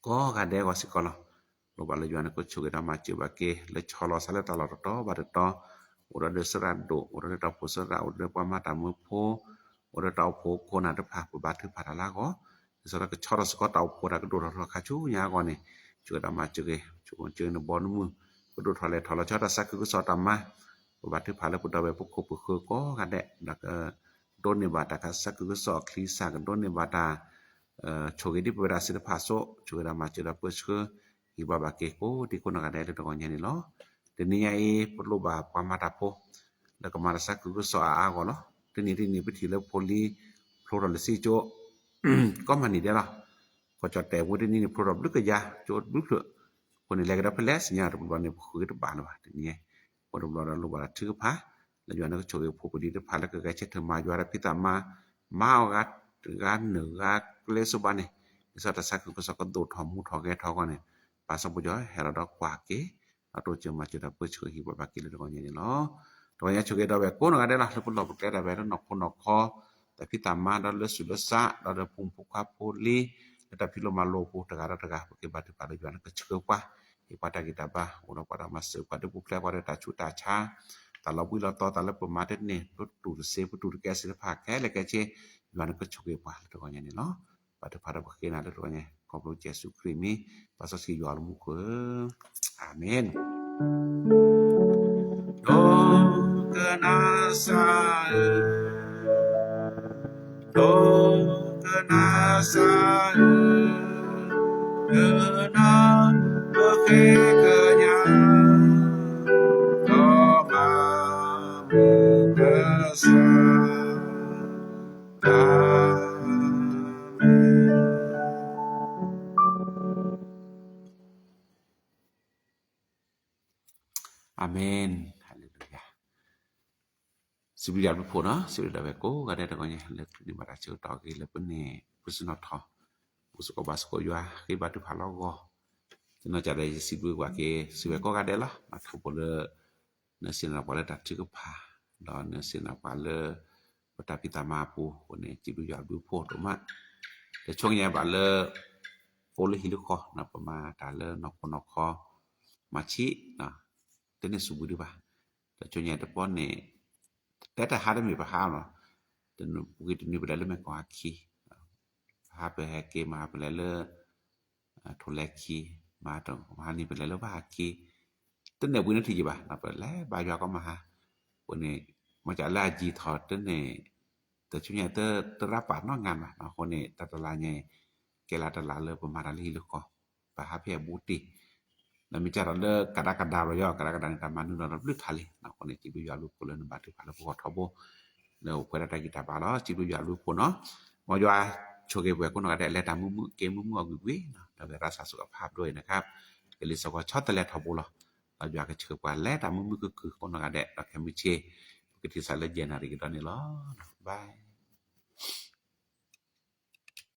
ก็กาเดก็สิก็ลอบ่ละยานก็ชุเกดามาจิบาเกle cholo sale ta la to ba de to ora de serado ora de ta posera ora deความมาตามือโพora tau po kona de pa ba thu pa la go so la ke chora so tau po ra ke do ra kha chu nya go ne chu da ma chu ke chu chu ne bon mu ko do thale thola cha ta sa ku so ta ma ba thu pa la pu da be pu ko pu ko ga de da don ne ba ta ka sa ku so kli sa ga don ne ba ta chu ke di pu ra si pa so chu da ma chu da pu chu hi ba ba ke ko di ko na ga de to go nya ni lo de ni ya e pu lo ba pa ma ta po la ka ma sa ku so a go loทีนี้วิธีแล้วโพลีโพลาริซีโจก็มานี่ได้ล่ะก็จอดแต่ว่าทีนี้โพลาลึกกะยาโจลึกเถอะคนนี่แลกได้เพลสเนี่ยบ่นี่คือตะบานว่าทีนี้บ่ดบ่รู้ว่าถือพะแล้วอยู่นั้นก็โชว์ผู้ปฏิบัติพะแล้วก็เช็ดมาอยู่ว่าพิตามาเอากัดเหนือเลสุบานี่สัตว์สักก็สักโดดทอมูทอแกทอก่อนนี่ปาสบ่จ่อยเฮราดอกกว่าเกเอาตัวจะมาจะได้เปิดช่วยฮิบ่บากิเลยก่อนนี่เนาะตัวนี้ช่วยได้แบบโกนก็ได้ล่ะแล้วพุ่นเราแก้ได้แบบนอกพุ่นนอกคอแต่พี่ตามมาเราเลสุลสะเราได้พุ่งพุกาโพลีแต่พี่ลมาโลโพตะกะตะกะปะเกบาติปาดอยู่นั้นก็ช่วยกว่าอีปาตะกิตาบาอุนปารามาสึกปาดบุกแล้วปาดตาชุตาชาแต่เราวิเราต่อแต่ละประมาณนี้รถตูดเซฟตูดแก๊สสิภาคแค่แล้วก็เจอยู่นั้นก็ช่วยกว่าตัวนี้เนาะปาตะพาดบ่เกนะตัวนี้ขอบพระเยซูคริสต์มีปาสสิอยู่อามุกอาเมนDo kenasa kena bekenya Toma mukasa Amen Haleluya Sibilia po na sibida be ko ga de ko nya le ni mara chu to ki le pne pusno tho usko bas ko ya ki ba tu phalo go no cha de sibu wa ke sibe ko ga de la ma thu po le na sin la pa le ta chu ko pha do na sin la pa le pata pitama pu ko ne ji du ya du po to ma de chong ya ba le po le hi lu ko na pa ma ta le no ko no ko ma chi na de ne subu di ba de chong ya de po neแต่ถ้าหาได้มีปัญหาเนาะแต่วิธีนี้บ่ได้เลยแม่ก็หาคีหาไปหาเกมาไปแล้วโทรแลกคีมาตรงหานี่ไปแล้วว่าหาคีตั้งแต่วินาทีบ่นะไปแล้วบายอก็มาหาวันนี้มาจากลาจีถอดตั้งแต่ชุเนี่ยตรับปากนอกงานมาคนนี้ตลาดใหญ่เกลาตลาดเลยประมาณนี้แล้วก็ไปหาเพียบูติแล้วมีcara le kadang-kadang yo kadang-kadang taman nu lu thali na ko ne ti bu ya lu ko le na ba ti phala ko thobo le ko ra ta ki ta ba lo ti bu ya lu ko no mo yo cho ke bwe ko no da le ta mu ke mu gwi gwi na ta be ra saสุขภาพด้วยนะครับก็เลยสก็ชอตะแลทบ่ล่ะเราอยากจะเชื่อว่าแลตามือก็คือคนก็ได้เราแค่มีเชก็ที่ใส่ละเย็นอะไรกันนี่ล่ะบาย